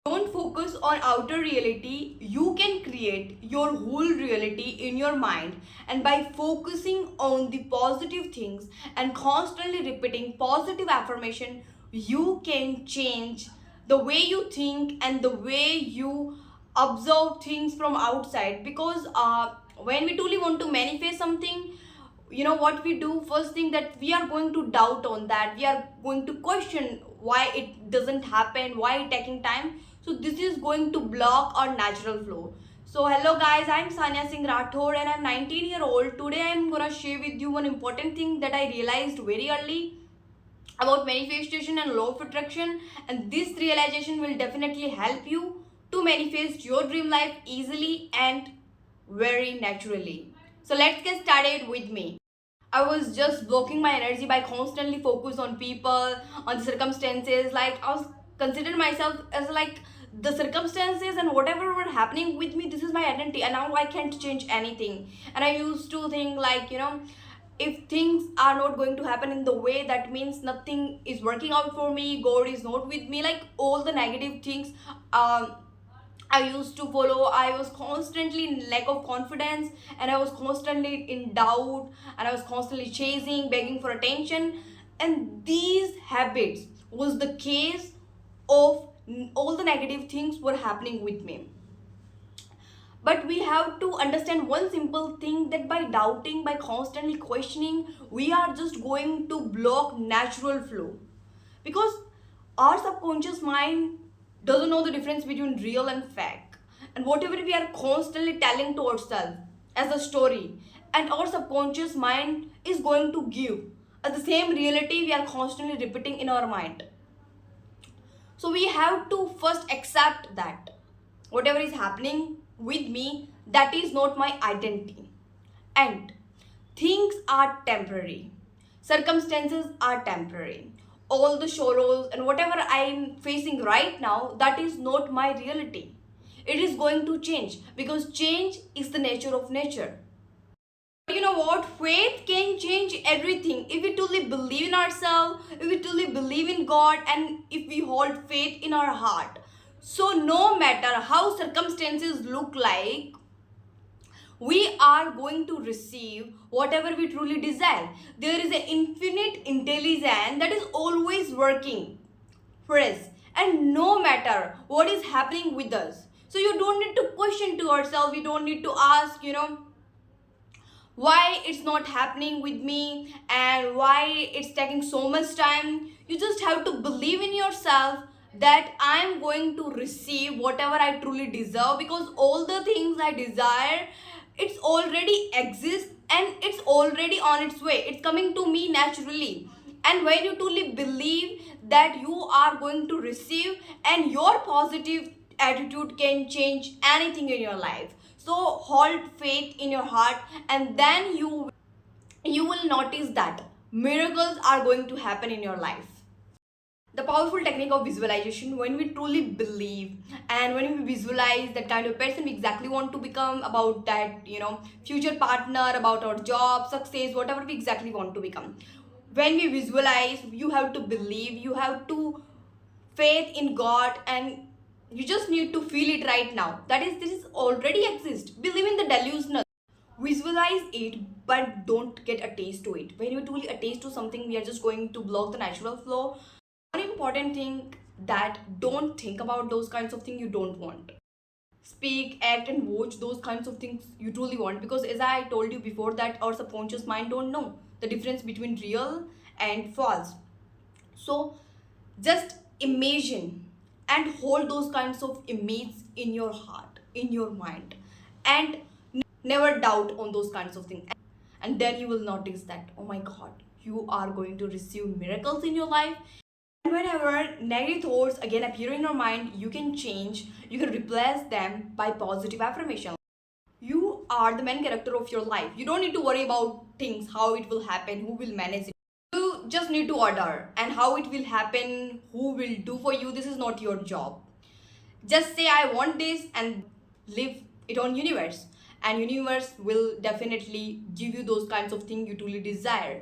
Don't focus on outer reality. You can create your whole reality in your mind, and by focusing on the positive things and constantly repeating positive affirmation, you can change the way you think and the way you observe things from outside. Because when we truly want to manifest something, you know what we do first thing, that we are going to doubt on that, we are going to question why it doesn't happen, why it taking time. So this is going to block our natural flow. So hello guys, I'm Sanya Singh Rathod and I'm 19-year-old. Today I'm gonna share with you one important thing that I realized very early about manifestation and law of attraction, and this realization will definitely help you to manifest your dream life easily and very naturally. So let's get started with me. I was just blocking my energy by constantly focus on people, on the circumstances. Like I was considered myself as like the circumstances and whatever were happening with me, this is my identity, and now I can't change anything. And I used to think like, if things are not going to happen in the way, that means nothing is working out for me, God is not with me, like all the negative things. I used to follow. I was constantly in lack of confidence, and I was constantly in doubt, and I was constantly chasing, begging for attention. And these habits was the case of all the negative things were happening with me. But we have to understand one simple thing, that by doubting, by constantly questioning, we are just going to block natural flow. Because our subconscious mind doesn't know the difference between real and fake. And whatever we are constantly telling to ourselves as a story, and our subconscious mind is going to give as the same reality we are constantly repeating in our mind. So we have to first accept that whatever is happening with me, that is not my identity. And things are temporary. Circumstances are temporary. All the sorrows and whatever I am facing right now, that is not my reality. It is going to change, because change is the nature of nature. You know what? Faith can change everything. If we truly believe in ourselves, if we truly believe in God, and if we hold faith in our heart. So no matter how circumstances look like, we are going to receive whatever we truly desire. There is an infinite intelligence that is always working for us, and no matter what is happening with us. So you don't need to question to yourself, you don't need to ask, why it's not happening with me and why it's taking so much time. You just have to believe in yourself that I'm going to receive whatever I truly deserve, because all the things I desire, it's already exists and it's already on its way, it's coming to me naturally. And when you truly believe that you are going to receive, and your positive attitude can change anything in your life. So hold faith in your heart, and then you will notice that miracles are going to happen in your life. The powerful technique of visualization, when we truly believe and when we visualize that kind of person we exactly want to become, about that future partner, about our job success, whatever we exactly want to become. When we visualize, you have to believe, you have to faith in God, and you just need to feel it right now. That is, this is already exist. Believe in the delusional. Visualize it, but don't get attached to it. When you truly attach to something, we are just going to block the natural flow. One important thing, that don't think about those kinds of things you don't want. Speak, act, and watch those kinds of things you truly want. Because as I told you before, that our subconscious mind don't know the difference between real and false. So just imagine and hold those kinds of images in your heart, in your mind, and never doubt on those kinds of things. And then you will notice that, oh my God, you are going to receive miracles in your life. And whenever negative thoughts again appear in your mind, you can change, you can replace them by positive affirmation. You are the main character of your life. You don't need to worry about things, how it will happen, who will manage it. You just need to order, and how it will happen, who will do for you, this is not your job. Just say I want this and leave it on universe, and universe will definitely give you those kinds of things you truly desire.